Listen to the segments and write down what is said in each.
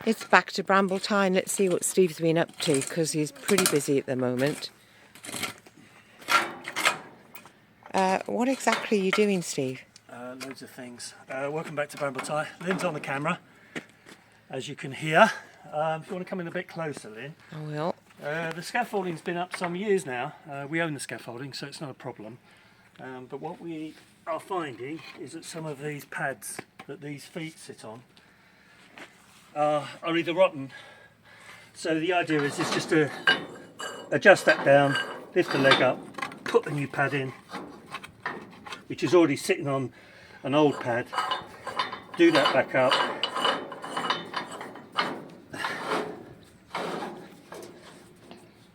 It's back to Brambletye, and let's see what Steve's been up to, because he's pretty busy at the moment. What exactly are you doing, Steve? Loads of things. Welcome back to Brambletye. Lynn's on the camera, as you can hear. If you want to come in a bit closer, Lynn. I will. The scaffolding's been up some years now. We own the scaffolding, so it's not a problem. But what we are finding is that some of these pads that these feet sit on are either rotten. So the idea is just to adjust that down, lift the leg up, put the new pad in, which is already sitting on an old pad, do that back up,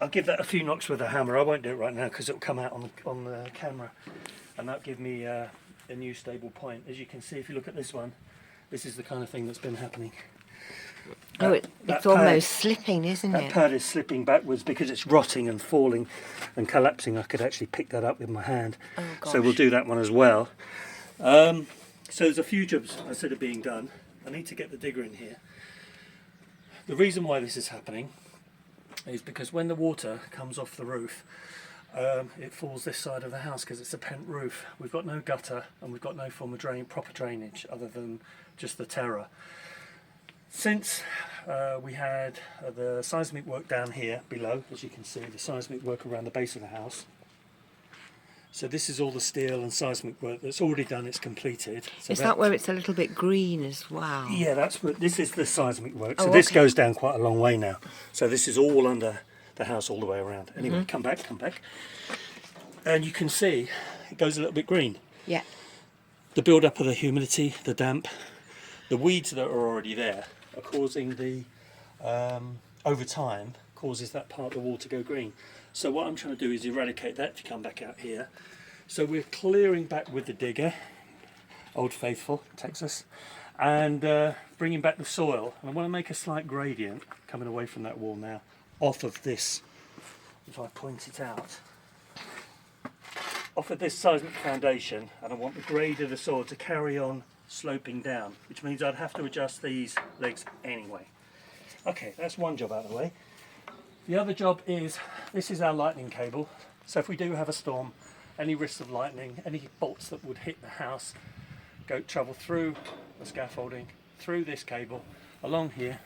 I'll give that a few knocks with a hammer. I won't do it right now because it'll come out on the camera, and that'll give me a new stable point. As you can see, if you look at this one, this is the kind of thing that's been happening. It's almost slipping, isn't it? That pad is slipping backwards because it's rotting and falling and collapsing. I could actually pick that up with my hand. Oh, gosh. So we'll do that one as well. So there's a few jobs I said are being done. I need to get the digger in here. The reason why this is happening is because when the water comes off the roof, it falls this side of the house because it's a pent roof. We've got no gutter and we've got no form of proper drainage other than just the terra. Since we had the seismic work down here below, as you can see, the seismic work around the base of the house. So this is all the steel and seismic work that's already done, it's completed. So is that where it's a little bit green as well? Yeah, this is the seismic work. So Oh, this okay. goes down quite a long way now. So this is all under the house all the way around. Anyway, come back. And you can see it goes a little bit green. Yeah. The build-up of the humidity, the damp, the weeds that are already there are causing the, over time, causes that part of the wall to go green. So what I'm trying to do is eradicate that to come back out here. So we're clearing back with the digger, Old Faithful, Texas, and bringing back the soil. And I want to make a slight gradient coming away from that wall now, off of this, if I point it out. Off of this seismic foundation, and I want the grade of the soil to carry on sloping down, which means I'd have to adjust these legs anyway. Okay, that's one job out of the way. The other job is, this is our lightning cable. So if we do have a storm, any risks of lightning, any bolts that would hit the house, travel through the scaffolding, through this cable, along here,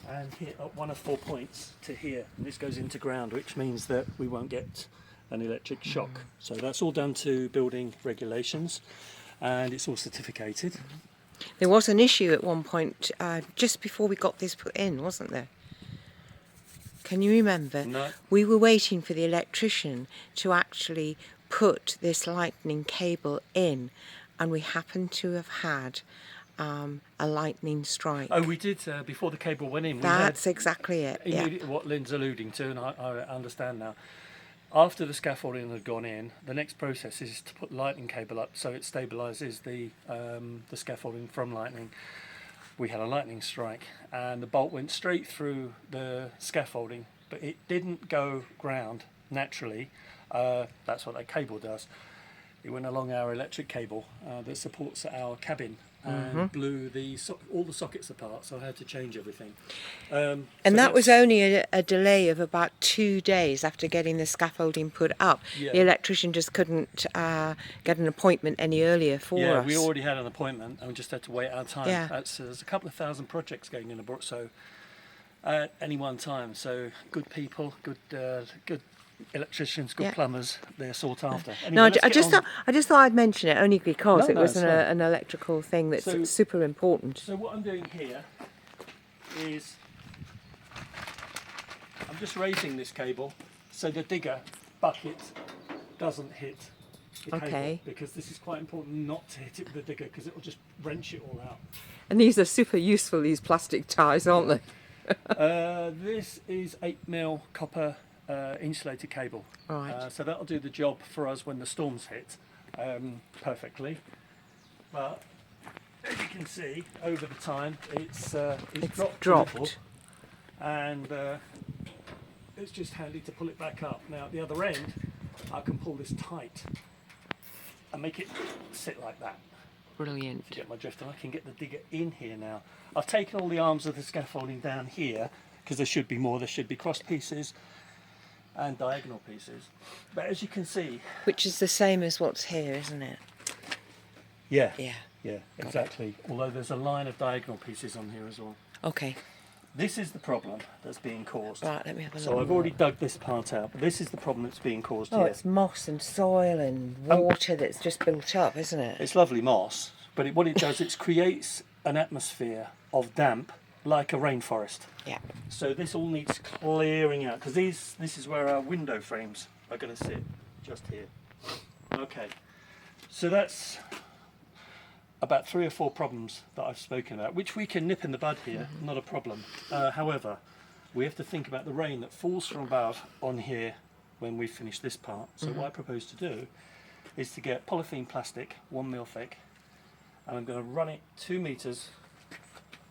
and hit at one of 4 points to here. And this goes into ground, which means that we won't get an electric shock. So that's all done to building regulations, and it's all certificated. There was an issue at one point, just before we got this put in, wasn't there? Can you remember? No. We were waiting for the electrician to actually put this lightning cable in, and we happened to have had a lightning strike. Oh, we did, before the cable went in. That's exactly it, yeah. What Lynn's alluding to, and I understand now. After the scaffolding had gone in, the next process is to put the lightning cable up so it stabilises the scaffolding from lightning. We had a lightning strike and the bolt went straight through the scaffolding, but it didn't go ground naturally. That's what that cable does. It went along our electric cable that supports our cabin and blew all the sockets apart, so I had to change everything. And that was only a delay of about 2 days after getting the scaffolding put up. Yeah. The electrician just couldn't get an appointment any earlier for us. Yeah, we already had an appointment and we just had to wait our time. Yeah. There's a couple of thousand projects going in the book, so at any one time. So good people, good electricians, good plumbers, they're sought after. Anyway, No, I just thought I'd mention it only because it was it's an electrical thing that's super important. So what I'm doing here is I'm just raising this cable so the digger bucket doesn't hit the cable, because this is quite important not to hit it with the digger because it will just wrench it all out. And these are super useful, these plastic ties, aren't they? This is 8mm copper insulated cable. Right. So that'll do the job for us when the storms hit perfectly. But as you can see, over the time, it's dropped. A little, and it's just handy to pull it back up. Now at the other end, I can pull this tight and make it sit like that. Brilliant. If you get my drift, and I can get the digger in here now. I've taken all the arms of the scaffolding down here because there should be more. There should be cross pieces and diagonal pieces. But as you can see, Which is the same as what's here, isn't it? yeah, Yeah. exactly. Although there's a line of diagonal pieces on here as well. Okay. This is the problem that's being caused. Right, let me have a look. So I've already dug this part out, but this is the problem that's being caused Oh, here. it's moss and soil and water that's just built up, isn't it? It's lovely moss, but what it does, it creates an atmosphere of damp like a rainforest. Yeah. So this all needs clearing out, because this is where our window frames are going to sit, just here. Okay, so that's about 3 or 4 problems that I've spoken about, which we can nip in the bud here, not a problem. However, we have to think about the rain that falls from above on here when we finish this part. So what I propose to do is to get polythene plastic, 1 mil thick, and I'm going to run it 2 meters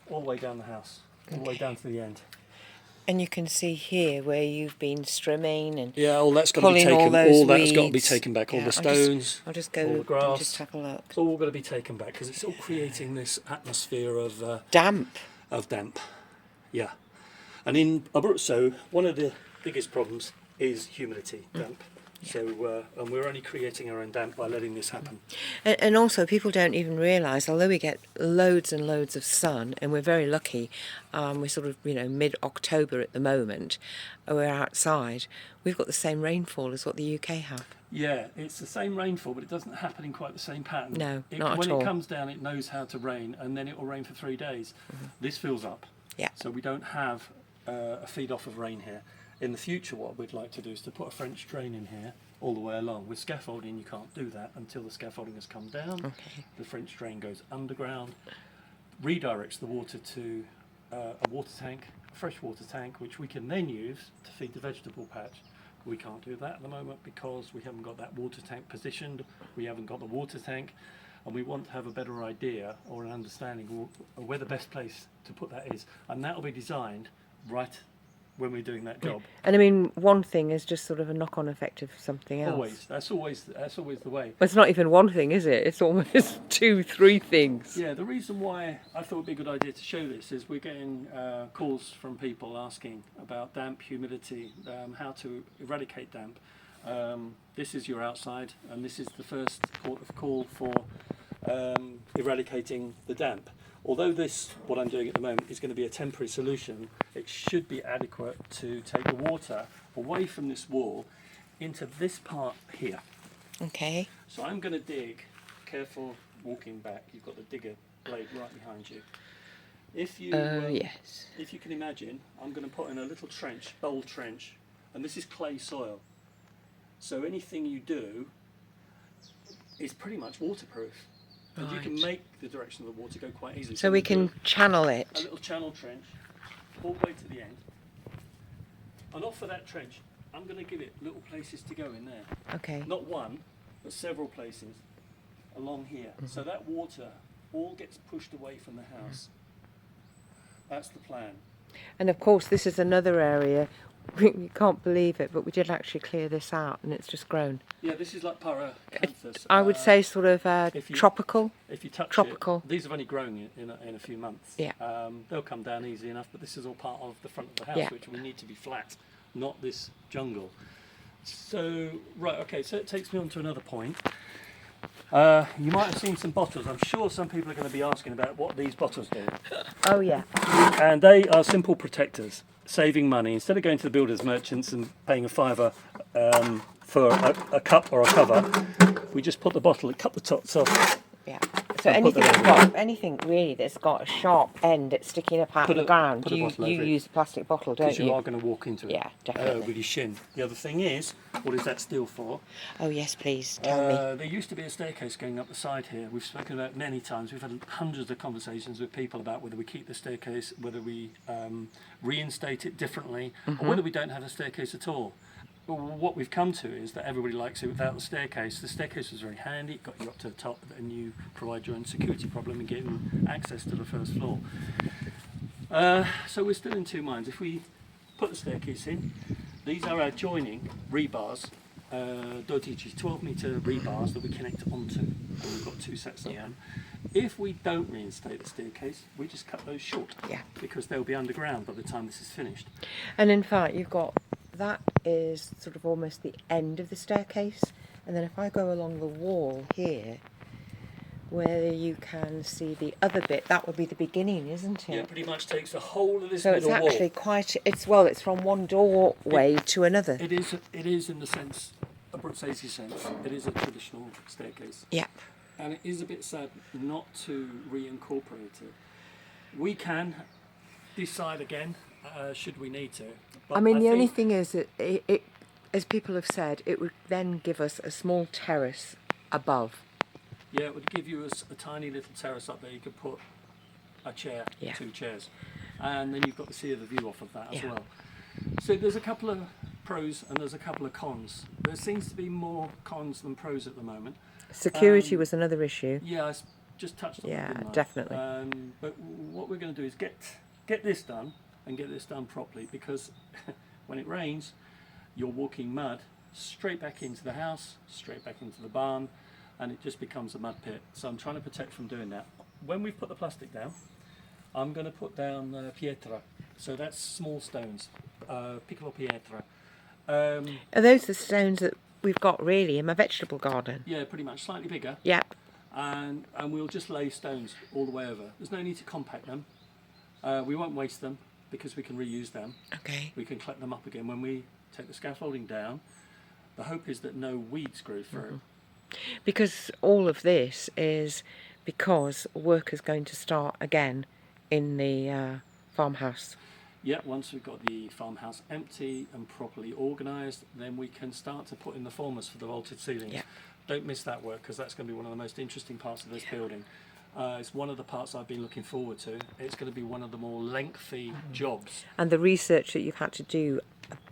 all the way down the house, all the way down to the end. And you can see here where you've been strimming and Yeah, all that's got to be pulling taken. all those All that's got to be weeds. taken back. All Yeah, the stones, I'll just all go the grass. and just have a look. It's all got to be taken back because it's all creating this atmosphere of Damp. damp. Yeah, and so one of the biggest problems is humidity, damp. So and we're only creating our own damp by letting this happen. And also, people don't even realise, although we get loads and loads of sun, and we're very lucky, we're sort of, mid-October at the moment, we're outside, we've got the same rainfall as what the UK have. Yeah, it's the same rainfall, but it doesn't happen in quite the same pattern. No, not when at all. it comes down, it knows how to rain, and then it will rain for 3 days. This fills up. Yeah. So we don't have a feed off of rain here. In the future, what we'd like to do is to put a French drain in here all the way along. With scaffolding, you can't do that until the scaffolding has come down. Okay. The French drain goes underground, redirects the water to a water tank, a freshwater tank, which we can then use to feed the vegetable patch. We can't do that at the moment because we haven't got that water tank positioned, we haven't got the water tank, and we want to have a better idea or an understanding of where the best place to put that is. And that will be designed right when we're doing that job. And I mean, one thing is just sort of a knock-on effect of something else. Always, that's always the way. Well, it's not even one thing, is it? It's almost 2, 3 things. Yeah, the reason why I thought it'd be a good idea to show this is we're getting calls from people asking about damp, humidity, how to eradicate damp. This is your outside, and this is the first port of call for eradicating the damp. Although what I'm doing at the moment is going to be a temporary solution, it should be adequate to take the water away from this wall into this part here. Okay. So I'm going to dig, careful walking back, you've got the digger blade right behind you. If you yes. if you can imagine, I'm going to put in a little trench, bowl trench, and this is clay soil. So anything you do is pretty much waterproof. And you can make the direction of the water go quite easily. So we can channel a it. little channel trench all the way to the end. And off of that trench, I'm going to give it little places to go in there. Okay. Not one, but several places along here. So that water all gets pushed away from the house. That's the plan. And of course, this is another area. We can't believe it, but we did actually clear this out, and it's just grown. Yeah, this is like paracanthus. I would say sort of tropical. If you touch tropical. it, these have only grown in a few months. Yeah. They'll come down easy enough, but this is all part of the front of the house, Yeah. which we need to be flat, not this jungle. So, right, okay, so it takes me on to another point. You might have seen some bottles. I'm sure some people are going to be asking about what these bottles do. Oh yeah. And they are simple protectors, saving money. Instead of going to the builders merchants and paying a £5 for a cup or a cover, we just put the bottle, cut the tops off. Yeah. So And put anything really that's got a sharp end that's sticking up out of the ground, put a you bottle over it. use a plastic bottle, don't Because you are going to walk into it Yeah, definitely. with your shin. The other thing is, what is that steel for? Oh yes, please tell me. There used to be a staircase going up the side here. We've spoken about it many times. We've had hundreds of conversations with people about whether we keep the staircase, whether we reinstate it differently, or whether we don't have a staircase at all. Well, what we've come to is that everybody likes it without the staircase. The staircase was very handy, it got you up to the top, and you provide your own security problem in getting access to the first floor. So we're still in two minds. If we put the staircase in, these are our joining rebars, 12 metre rebars that we connect onto, and we've got 2 sets of them. If we don't reinstate the staircase, we just cut those short. Yeah. Because they'll be underground by the time this is finished. And in fact, you've got, that is sort of almost the end of the staircase. And then if I go along the wall here, where you can see the other bit, that would be the beginning, isn't it? Yeah, pretty much takes the whole of this So it's middle actually wall. quite, it's from one doorway to another. It is in the sense, a Bruxelles sense, it is a traditional staircase. Yep. And it is a bit sad not to reincorporate it. We can decide again, should we need to. But I mean, the only think- thing is that it, as people have said, it would then give us a small terrace above. Yeah, it would give you a tiny little terrace up there. You could put a chair, Yeah. 2 chairs, and then you've got to see the view off of that as Yeah. well. So there's a couple of pros and there's a couple of cons. There seems to be more cons than pros at the moment. Security was another issue. Yeah, I just touched on Yeah, it, didn't I? definitely. But what we're going to do is get this done and get this done properly, because when it rains, you're walking mud straight back into the house, straight back into the barn, and it just becomes a mud pit. So I'm trying to protect from doing that. When we've put the plastic down, I'm going to put down pietra. So that's small stones, piccolo pietra. Are those the stones that we've got really in my vegetable garden? Yeah, pretty much, slightly bigger. Yep. And we'll just lay stones all the way over. There's no need to compact them. We won't waste them because we can reuse them. Okay. We can collect them up again when we take the scaffolding down. The hope is that no weeds grow through. Because all of this is because work is going to start again in the farmhouse. Yeah, once we've got the farmhouse empty and properly organised, then we can start to put in the formers for the vaulted ceilings. Yeah. Don't miss that work, because that's going to be one of the most interesting parts of this building. It's one of the parts I've been looking forward to. It's going to be one of the more lengthy jobs. And the research that you've had to do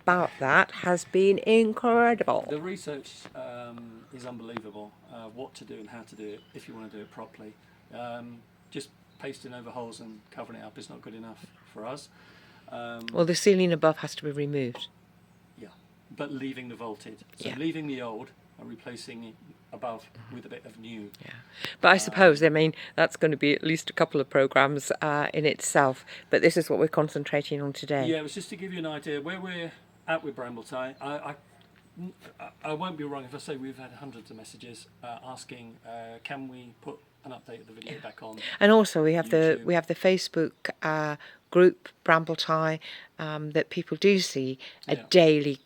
about that has been incredible. The research is unbelievable, what to do and how to do it if you want to do it properly. Just pasting over holes and covering it up is not good enough for us. Well, the ceiling above has to be removed. Yeah, but leaving the vaulted. So Yeah. leaving the old and replacing it above with a bit of new. Yeah. But I suppose, I mean, that's going to be at least a couple of programmes in itself. But this is what we're concentrating on today. Yeah, it was just to give you an idea where we're at with Brambletye. I won't be wrong if I say we've had hundreds of messages asking, can we put an update of the video back on? And also we have YouTube. the Facebook group Brambletye that people do see a Yeah. daily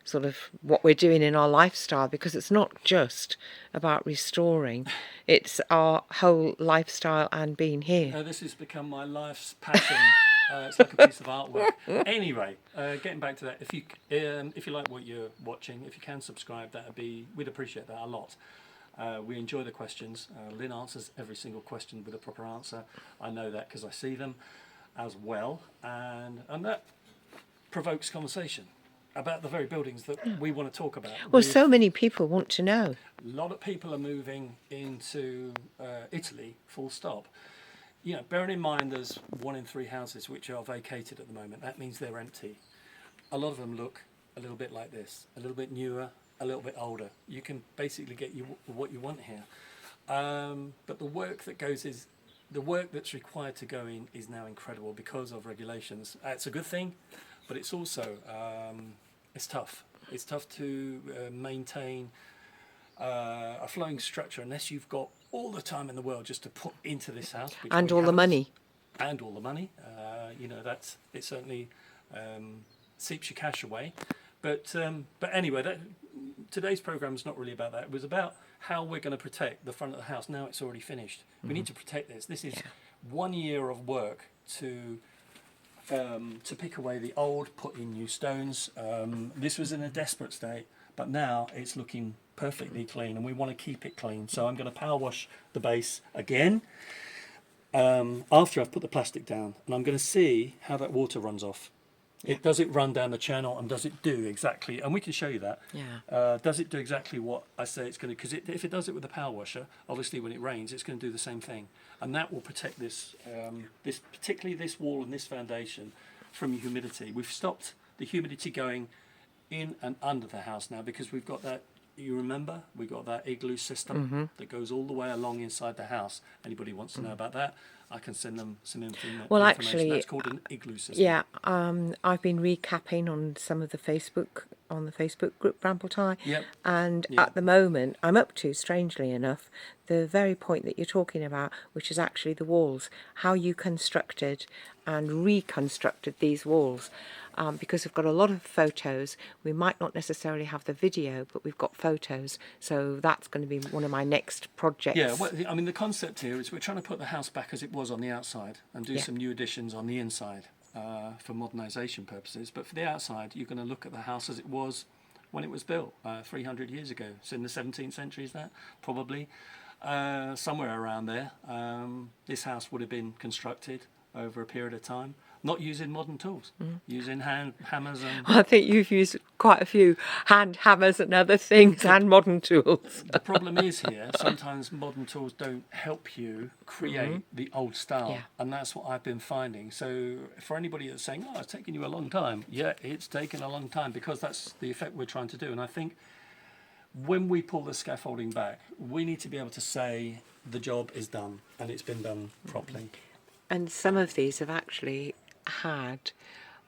sort of what we're doing in our lifestyle, because it's not just about restoring, it's our whole lifestyle and being here. This has become my life's passion. It's like a piece of artwork. Anyway, getting back to that, if you like what you're watching, if you can subscribe, we'd appreciate that a lot. We enjoy the questions. Lynn answers every single question with a proper answer. I know that because I see them as well, and that provokes conversation about the very buildings that we want to talk about. Well, so many people want to know. A lot of people are moving into Italy, full stop. You know, bearing in mind there's 1 in 3 houses which are vacated at the moment. That means they're empty. A lot of them look a little bit like this, a little bit newer, a little bit older. You can basically get what you want here. But the work that's required to go in is now incredible because of regulations. It's a good thing, but it's also it's tough. It's tough to maintain a flowing structure unless you've got all the time in the world just to put into this house. which And we all the haven't. money. And all the money. You know, it certainly seeps your cash away. But anyway, today's programme is not really about that. It was about how we're going to protect the front of the house. Now it's already finished. We need to protect this. This is 1 year of work to pick away the old, put in new stones. This was in a desperate state, but now it's looking perfectly clean, and we want to keep it clean. So I'm going to power wash the base again after I've put the plastic down, and I'm going to see how that water runs off. Does it run down the channel, and does it do exactly, and we can show you that. Yeah. Does it do exactly what I say it's going to? Because if it does it with a power washer, obviously when it rains, it's going to do the same thing, and that will protect this, particularly this wall and this foundation, from humidity. We've stopped the humidity going in and under the house now because we've got that you remember we got that igloo system that goes all the way along inside the house. Anybody wants to know about that, I can send them some information. Well, actually, That's called an igloo system. Yeah, I've been recapping on some of the Facebook group Brambletye, Yep. and Yep. at the moment I'm up to, strangely enough, the very point that you're talking about, which is actually the walls, how you constructed and reconstructed these walls. Because we've got a lot of photos, we might not necessarily have the video, but we've got photos, so that's going to be one of my next projects. Yeah, well, I mean, the concept here is we're trying to put the house back as it was on the outside and do some new additions on the inside for modernisation purposes. But for the outside, you're going to look at the house as it was when it was built 300 years ago. It's in the 17th century, is that? Probably. Somewhere around there. This house would have been constructed over a period of time, not using modern tools, using hand hammers and... I think you've used quite a few hand hammers and other things and modern tools. The problem is here, sometimes modern tools don't help you create the old style, and that's what I've been finding. So for anybody that's saying, oh, it's taken you a long time, yeah, it's taken a long time, because that's the effect we're trying to do. And I think when we pull the scaffolding back, we need to be able to say the job is done and it's been done properly. And some of these have actually had,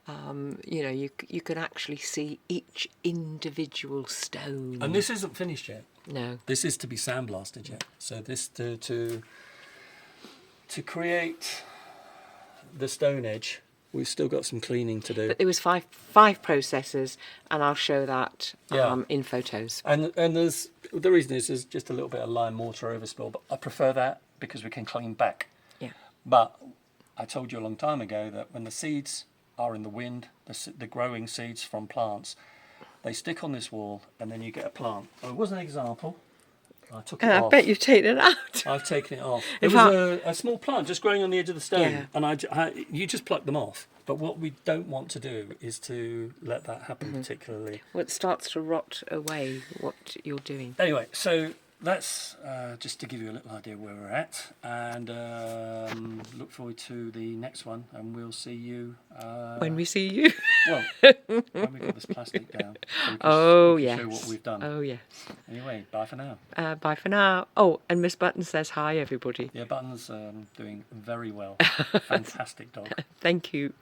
you know, you can actually see each individual stone. And this isn't finished yet. No. This is to be sandblasted yet. So this to create the stone edge, we've still got some cleaning to do. But there was five processes, and I'll show that in photos. And there's the reason is there's just a little bit of lime mortar overspill, but I prefer that because we can clean back. Yeah. But I told you a long time ago that when the seeds are in the wind, the growing seeds from plants, they stick on this wall, and then you get a plant. And it was an example. I took it off. I bet you've taken it out. I've taken it off. It was a small plant just growing on the edge of the stone, and you just pluck them off. But what we don't want to do is to let that happen particularly. Well, it starts to rot away what you're doing. Anyway, so that's just to give you a little idea where we're at, and look forward to the next one, and we'll see you... when we see you. Well, when we got this plastic down. So we can show what we've done. Oh, yes. Anyway, bye for now. Bye for now. Oh, and Miss Button says hi, everybody. Yeah, Button's doing very well. Fantastic dog. Thank you.